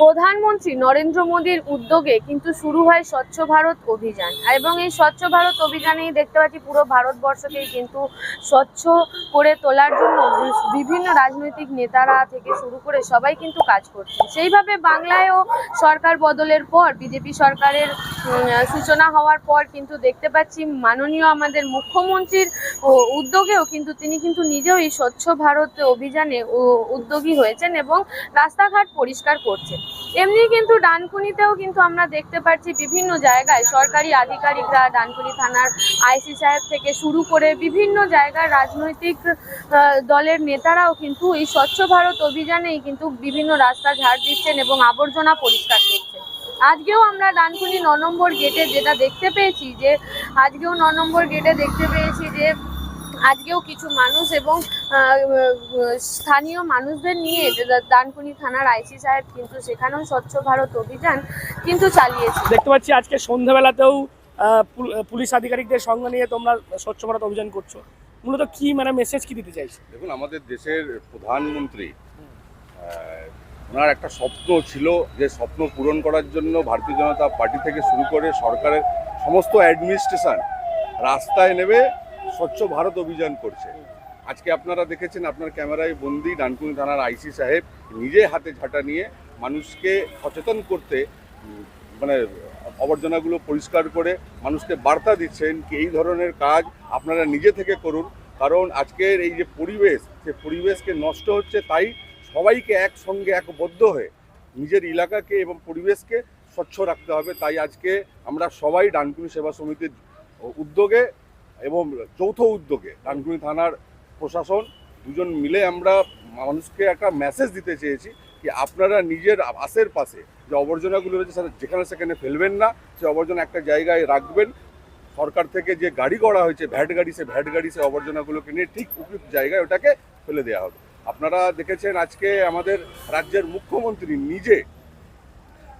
প্রধানমন্ত্রী নরেন্দ্র মোদীর উদ্যোগে কিন্তু শুরু হয় স্বচ্ছ ভারত অভিযান, এবং এই স্বচ্ছ ভারত অভিযানেই দেখতে পাচ্ছি পুরো ভারতবর্ষকেই কিন্তু স্বচ্ছ করে তোলার জন্য বিভিন্ন রাজনৈতিক নেতারা থেকে শুরু করে সবাই কিন্তু কাজ করছে। সেইভাবে বাংলায়ও সরকার বদলের পর বিজেপি সরকারের সূচনা হওয়ার পর কিন্তু দেখতে পাচ্ছি মাননীয় আমাদের মুখ্যমন্ত্রীর উদ্যোগেও তিনি কিন্তু নিজেও এই স্বচ্ছ ভারত অভিযানে উদ্যোগী হয়েছেন এবং রাস্তাঘাট পরিষ্কার করছেন। এমনি কিন্তু ডানকুনিতেও কিন্তু আমরা দেখতে পাচ্ছি বিভিন্ন জায়গায় সরকারি আধিকারিকরা, ডানকুনি থানার আইসি সাহেব থেকে শুরু করে বিভিন্ন জায়গার রাজনৈতিক দলের নেতারাও কিন্তু এই স্বচ্ছ ভারত অভিযানেই কিন্তু বিভিন্ন রাস্তা ঝাড় দিচ্ছেন এবং আবর্জনা পরিষ্কার করছেন। আজকেও আমরা ডানকুনি ৯ নম্বর গেটে যেটা দেখতে পেয়েছি যে আজকেও কিছু মানুষ এবং স্থানীয় মানুষদের নিয়ে ডানকুনি থানার আইসি সাহেব কিন্তু সেখানেও স্বচ্ছ ভারত অভিযান কিন্তু চালিয়েছে। দেখতে পাচ্ছি আজকে সন্ধ্যাবেলাতেও পুলিশ আধিকারিকদের সঙ্গে নিয়ে তোমরা স্বচ্ছ ভারত অভিযান করছো। মূলত কি মেসেজ কি দিতে চাইছো? দেখুন, আমাদের দেশের প্রধানমন্ত্রী ওনার একটা স্বপ্ন ছিল, যে স্বপ্ন পূরণ করার জন্য ভারতীয় জনতা পার্টি থেকে শুরু করে সরকারের সমস্ত অ্যাডমিনিস্ট্রেশন রাস্তায় নেমে স্বচ্ছ ভারত অভিযান করছে। আজকে আপনারা দেখেছেন, আপনার ক্যামেরায় বন্দি, ডানকুনি থানার আইসি সাহেব নিজে হাতে ঝাঁটা নিয়ে মানুষকে সচেতন করতে আবর্জনাগুলো পরিষ্কার করে মানুষকে বার্তা দিচ্ছেন কি এই ধরনের কাজ আপনারা নিজে থেকে করুন। কারণ আজকের এই যে পরিবেশ, সে পরিবেশকে নষ্ট হচ্ছে, তাই সবাইকে একসঙ্গে একবদ্ধ হয়ে নিজের এলাকাকে এবং পরিবেশকে স্বচ্ছ রাখতে হবে। তাই আজকে আমরা সবাই ডানকুনি সেবা সমিতির উদ্যোগে এবং যৌথ উদ্যোগে ডানকুনি থানার প্রশাসন দুজন মিলে আমরা মানুষকে একটা মেসেজ দিতে চেয়েছি কি আপনারা নিজের আশেপাশে যে আবর্জনাগুলো রয়েছে যেখানে সেখানে ফেলবেন না, সে আবর্জনা একটা জায়গায় রাখবেন। সরকার থেকে যে গাড়ি করা হয়েছে ভ্যাট গাড়ি, সে আবর্জনাগুলোকে নিয়ে ঠিক উপযুক্ত জায়গায় ওটাকে ফেলে দেওয়া হবে। আপনারা দেখেছেন আজকে আমাদের রাজ্যের মুখ্যমন্ত্রী নিজে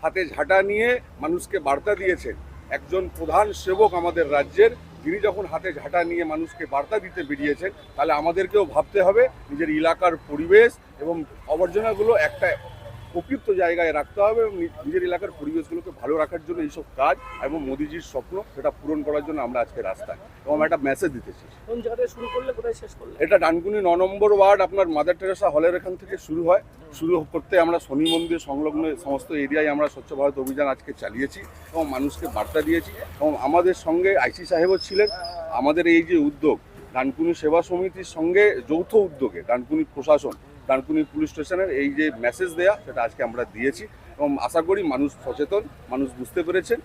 হাতে ঝাঁটা নিয়ে মানুষকে বার্তা দিয়েছেন। একজন প্রধান সেবক আমাদের রাজ্যের, যিনি যখন হাতে ঝাঁটা নিয়ে মানুষকে বার্তা দিতে বেরিয়েছেন, তাহলে আমাদেরকেও ভাবতে হবে নিজের এলাকার পরিবেশ এবং আবর্জনাগুলো একটা উপযুক্ত জায়গায় রাখতে হবে এবং নিজের এলাকার পরিবেশগুলোকে ভালো রাখার জন্য এইসব কাজ এবং মোদিজির স্বপ্ন সেটা পূরণ করার জন্য আমরা আজকে রাস্তায় এবং একটা মেসেজ দিতেছি। কোন জায়গা থেকে শুরু করলে কোথায় শেষ করলে? এটা ডানকুনি ৯ নম্বর ওয়ার্ড, আপনার মাদার টেরেসা হলের এখান থেকে শুরু হয়। শুরু করতে আমরা শনি মন্দির সংলগ্ন সমস্ত এরিয়ায় আমরা স্বচ্ছ ভারত অভিযান আজকে চালিয়েছি এবং মানুষকে বার্তা দিয়েছি। এবং আমাদের সঙ্গে আইসি সাহেবও ছিলেন। আমাদের এই যে উদ্যোগ ডানকুনি সেবা সমিতির সঙ্গে যৌথ উদ্যোগে ডানকুনি প্রশাসন, ডানকুনি পুলিশ স্টেশনের এই যে মেসেজ দেয়া, সেটা আজকে আমরা দিয়েছি এবং আশা করি মানুষ সচেতন, মানুষ বুঝতে পেরেছেন।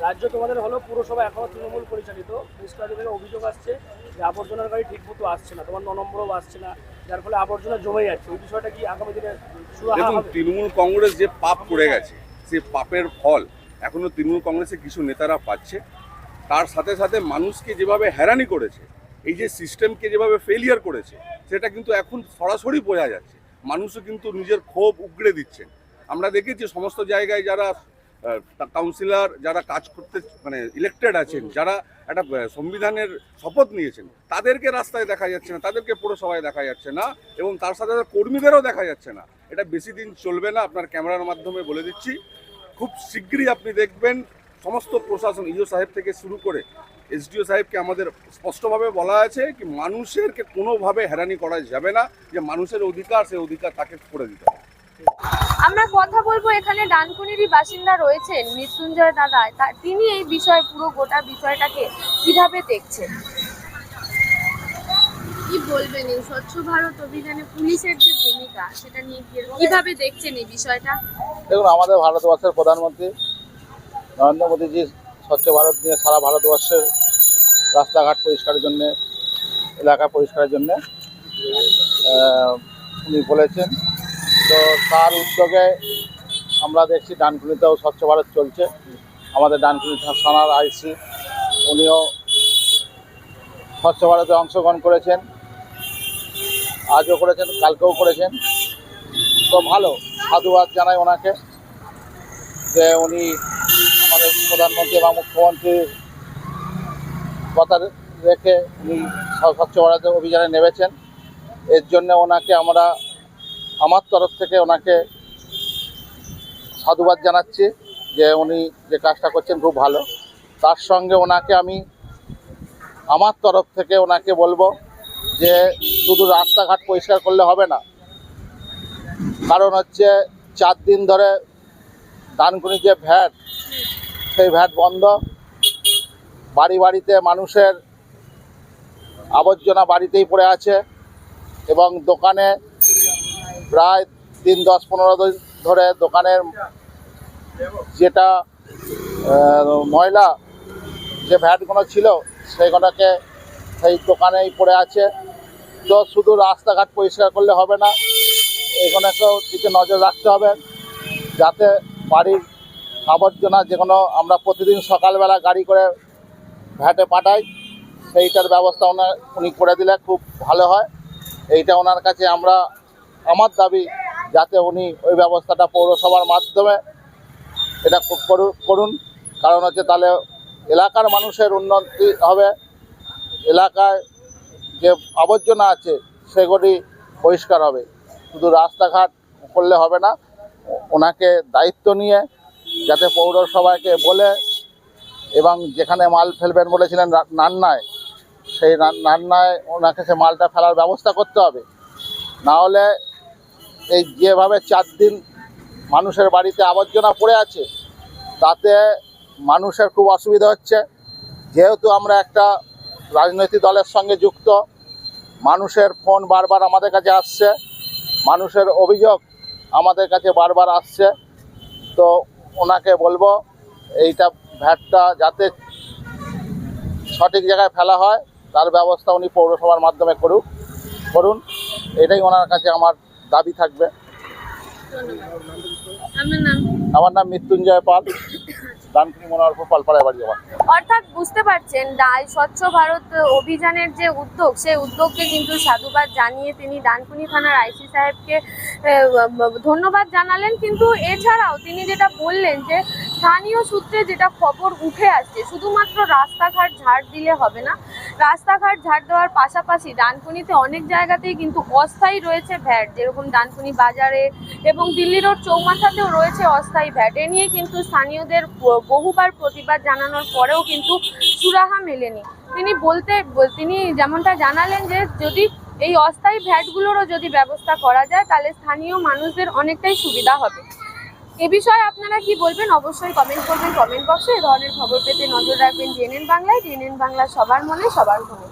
রাজ্য তোমাদের হলো পুরসভা এখনো তৃণমূল পরিচালিত, পুলিশকারী থেকে অভিযোগ আসছে যে আবর্জনার গাড়ি ঠিক মতো আসছে না, তোমার ৯ নম্বরও আসছে না, যার ফলে আবর্জনা জমে যাচ্ছে। ওই বিষয়টা কি আগামী দিনে দেখুন, তৃণমূল কংগ্রেস যে পাপ করে গেছে, সেই পাপের ফল এখনো তৃণমূল কংগ্রেসের কিছু নেতারা পাচ্ছে। তার সাথে সাথে মানুষকে যেভাবে হয়রানি করেছে, এই যে সিস্টেমকে যেভাবে ফেলিয়ার করেছে, সেটা কিন্তু এখন সরাসরি বোঝা যাচ্ছে। মানুষও কিন্তু নিজের ক্ষোভ উগড়ে দিচ্ছেন। আমরা দেখেছি সমস্ত জায়গায় যারা কাউন্সিলর, যারা কাজ করতে ইলেক্টেড আছেন, যারা একটা সংবিধানের শপথ নিয়েছেন, তাদেরকে রাস্তায় দেখা যাচ্ছে না, তাদেরকে পৌরসভায় দেখা যাচ্ছে না এবং তার সাথে কর্মীদেরও দেখা যাচ্ছে না। এটা বেশি দিন চলবে না, আপনার ক্যামেরার মাধ্যমে বলে দিচ্ছি। খুব শীঘ্রই আপনি দেখবেন সমস্ত প্রশাসন, ইও সাহেব থেকে শুরু করে এসডিও সাহেবকে আমাদের স্পষ্টভাবে বলা আছে কি মানুষেরকে কোনোভাবে হয়রানি করা যাবে না, যে মানুষের অধিকার, সেই অধিকার তাকে করে দিতে হবে। আমরা কথা বলবো এখানে ডানকুনিরই বাসিন্দা রয়েছেন মৃত্যুঞ্জয় দাদা, তিনি এই পুরো গোটা বিষয়টাকে কিভাবে দেখছেন, কি বলবেন এই স্বচ্ছ ভারত অভিযানে পুলিশের যে ভূমিকা সেটা নিয়ে কিভাবে দেখছেন এই বিষয়টা? দেখুন, আমাদের ভারতবর্ষের প্রধানমন্ত্রী নরেন্দ্র মোদীজি স্বচ্ছ ভারত নিয়ে সারা ভারতবর্ষের রাস্তাঘাট পরিষ্কারের জন্যে, এলাকা পরিষ্কারের জন্যে উনি বলেছেন। তো তার উদ্যোগে আমরা দেখছি ডানকুনিতেও স্বচ্ছ ভারত চলছে। আমাদের ডানকুনি থানার আইসি উনিও স্বচ্ছ ভারতে অংশগ্রহণ করেছেন, আজও করেছেন, কালকেও করেছেন। তো ভালো, সাধুবাদ জানাই ওনাকে যে উনি আমাদের প্রধানমন্ত্রী এবং মুখ্যমন্ত্রীর কথা রেখে উনি স্বচ্ছ ভারত অভিযানে নেমেছেন। এর জন্য ওনাকে আমার তরফ থেকে ওনাকে সাধুবাদ জানাচ্ছি যে উনি যে কাজটা করছেন খুব ভালো। তার সঙ্গে ওনাকে আমি আমার তরফ থেকে ওনাকে বলবো যে শুধু রাস্তাঘাট পরিষ্কার করলে হবে না, কারণ হচ্ছে 4 দিন ধরে ডানকুনি যে ভ্যাট, সেই ভ্যাট বন্ধ। বাড়ি বাড়িতে মানুষের আবর্জনা বাড়িতেই পড়ে আছে এবং দোকানে প্রায় 3, 10, 15 দিন ধরে দোকানের যেটা ময়লা যে ভ্যাটগুলো ছিল সেইগুলোকে সেই দোকানেই পড়ে আছে। তো শুধু রাস্তাঘাট পরিষ্কার করলে হবে না, এগুলোকেও দিকে নজর রাখতে হবে যাতে বাড়ির আবর্জনা যেগুলো আমরা প্রতিদিন সকালবেলা গাড়ি করে ভ্যাটে পাঠাই সেইটার ব্যবস্থা উনি করে দিলে খুব ভালো হয়। এইটা ওনার কাছে আমার দাবি যাতে উনি ওই ব্যবস্থাটা পৌরসভার মাধ্যমে এটা করুন, কারণ হচ্ছে তাহলে এলাকার মানুষের উন্নতি হবে, এলাকায় যে আবর্জনা আছে সেগুলি পরিষ্কার হবে। শুধু রাস্তাঘাট করলে হবে না, ওনাকে দায়িত্ব নিয়ে যাতে পৌরসভাকে বলে এবং যেখানে মাল ফেলবেন বলেছিলেন নান্নায়, সেই নান্নায় ওনাকে সে মালটা ফেলার ব্যবস্থা করতে হবে। না হলে এই যেভাবে 4 দিন মানুষের বাড়িতে আবর্জনা পড়ে আছে তাতে মানুষের খুব অসুবিধা হচ্ছে। যেহেতু আমরা একটা রাজনৈতিক দলের সঙ্গে যুক্ত, মানুষের ফোন বারবার আমাদের কাছে আসছে, মানুষের অভিযোগ আমাদের কাছে বারবার আসছে। তো ওনাকে বলবো এইটা ভ্যাটটা যাতে সঠিক জায়গায় ফেলা হয় তার ব্যবস্থা উনি পৌরসভার মাধ্যমে করুন, এটাই ওনার কাছে আমার দাবি থাকবে। আপনার নাম? আমার নাম মৃত্যুঞ্জয় পাল, ডানকুনি মনোহরপুর পালপাড়ায় বাড়ি আমার। অর্থাৎ বুঝতে পারছেন স্বচ্ছ ভারত অভিযানের যে উদ্যোগ, সেই উদ্যোগকে কিন্তু সাধুবাদ জানিয়ে তিনি ডানকুনি থানার আইসি সাহেবকে ধন্যবাদ জানালেন। কিন্তু এছাড়াও তিনি যেটা বললেন যে স্থানীয় সূত্রে যেটা খবর উঠে আসছে, শুধুমাত্র রাস্তাঘাট ঝাড় দিলে হবে না, রাস্তাঘাট ঝাড় দেওয়ার পাশাপাশি ডানকুনিতে অনেক জায়গাতেই কিন্তু অস্থায়ী রয়েছে ভ্যাট, যেরকম ডানকুনি বাজারে এবং দিল্লি রোড চৌমাথাতেও রয়েছে অস্থায়ী ভ্যাট। এ নিয়ে কিন্তু স্থানীয়দের বহুবার প্রতিবাদ জানানোর পরেও কিন্তু সুরাহা মেলেনি। তিনি যেমনটা জানালেন যে যদি এই অস্থায়ী ভ্যাটগুলোরও যদি ব্যবস্থা করা যায় তাহলে স্থানীয় মানুষদের অনেকটাই সুবিধা হবে। এ বিষয়ে আপনারা কি বলবেন অবশ্যই কমেন্ট করবেন কমেন্ট বক্সে। এ ধরনের খবর পেতে নজর রাখবেন ডিএনএন বাংলায়। ডিএনএন বাংলা সবার মনে সবার খবর।